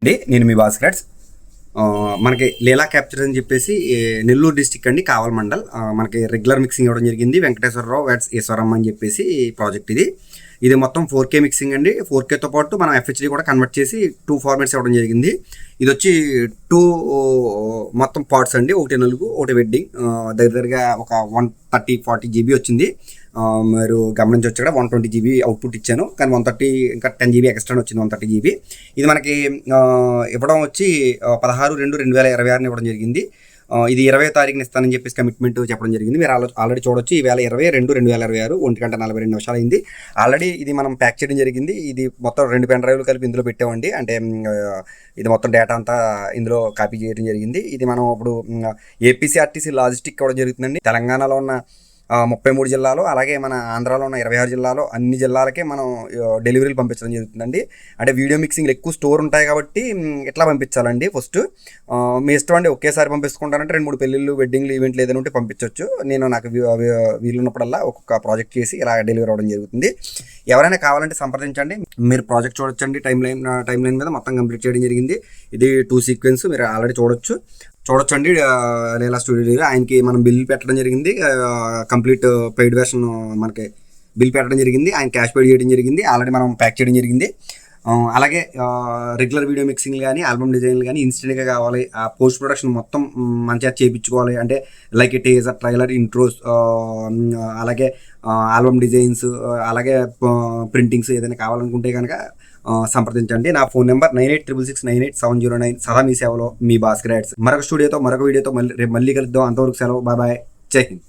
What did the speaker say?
అండి నేను మీ భాస్కర్. మనకి లీలా క్యాప్చర్ అని చెప్పేసి నెల్లూరు డిస్టిక్ అండి, కావల్ మండల్. మనకి రెగ్యులర్ మిక్సింగ్ ఇవ్వడం జరిగింది. వెంకటేశ్వరరావు వెట్స్ ఈశ్వరమ్మ అని చెప్పేసి ప్రాజెక్ట్ ఇది మొత్తం 4K మిక్సింగ్ అండి. 4Kతో పాటు మనం FHD కూడా కన్వర్ట్ చేసి 2 ఫార్మాట్స్ ఇవ్వడం జరిగింది. ఇది వచ్చి 2 మొత్తం పార్ట్స్ అండి, ఒకటి నలుగు ఒకటి వెడ్డింగ్. దగ్గరగా ఒక 130-40 GB వచ్చింది. మీరు గమనించవచ్చు, ఇక్కడ 120 GB అవుట్పుట్ ఇచ్చాను, కానీ 130 ఇంకా 10 GB ఎక్స్ట్రా వచ్చింది, 130 GB. ఇది మనకి ఇవ్వడం వచ్చి 16/2/2026 ఇవ్వడం జరిగింది. ఇది 20వ తారీఖున ఇస్తానని చెప్పేసి కమిట్మెంట్ చెప్పడం జరిగింది. మీరు ఆల్రెడీ చూడొచ్చు, ఈ వేళ 22/2/2026 1:42 అయింది. ఆల్రెడీ ఇది మనం ప్యాక్ చేయడం జరిగింది. ఇది మొత్తం 2 పెన్ డ్రైవ్లు కలిపి ఇందులో పెట్టామండి. అంటే ఇది మొత్తం డేటా అంతా ఇందులో కాపీ చేయడం జరిగింది. ఇది మనం ఇప్పుడు APCRTC లాజిస్టిక్ ఇవ్వడం జరుగుతుందండి. తెలంగాణలో ఉన్న 33 జిల్లాలు, అలాగే మన ఆంధ్రాలో ఉన్న 26 జిల్లాలో అన్ని జిల్లాలకే మనం డెలివరీలు పంపించడం జరుగుతుందండి. అంటే వీడియో మిక్సింగ్లు ఎక్కువ స్టోర్ ఉంటాయి కాబట్టి ఎట్లా పంపించాలండి, ఫస్ట్ మీ ఇష్టం అండి. ఒకేసారి పంపించుకుంటానంటే 2-3 పెళ్ళిళ్ళు, వెడ్డింగ్లు, ఈవెంట్లు ఏదైనా ఉంటే పంపించవచ్చు. నేను నాకు వీలున్నప్పుడల్లా ఒక్కొక్క ప్రాజెక్ట్ చేసి ఇలా డెలివరీ అవ్వడం జరుగుతుంది. ఎవరైనా కావాలంటే సంప్రదించండి. మీరు ప్రాజెక్ట్ చూడొచ్చండి. టైం లైన్ మీద మొత్తం కంప్లీట్ చేయడం జరిగింది. ఇది 2 సీక్వెన్స్ మీరు ఆల్రెడీ చూడొచ్చండి. లీలా స్టూడియో ఆయనకి మనం బిల్ పెట్టడం జరిగింది. కంప్లీట్ పెయిడ్ వెర్షన్ మనకి బిల్ పెట్టడం జరిగింది. ఆయన క్యాష్ పేడ్ చేయడం జరిగింది. ఆల్రెడీ మనం ప్యాక్ చేయడం జరిగింది. అలాగే రెగ్యులర్ వీడియో మిక్సింగ్లు కానీ, ఆల్బమ్ డిజైన్లు కానీ ఇన్స్టెంట్గా కావాలి, ఆ పోస్ట్ ప్రొడక్షన్ మొత్తం మంచిగా చేయించుకోవాలి అంటే లైక్ టీజర్, ట్రైలర్, ఇంట్రోస్, అలాగే ఆల్బమ్ డిజైన్స్, అలాగే ప్రింటింగ్స్ ఏదైనా కావాలనుకుంటే కనుక సంప్రదించండి. నా ఫోన్ నెంబర్ 9866698709. సదా మీ సేవలో మీ భాస్కర్. మరొక స్టూడియోతో మరొక వీడియోతో మళ్ళీ కలుద్దాం. అంతవరకు సెలవు. బాయ్. జై హింద్.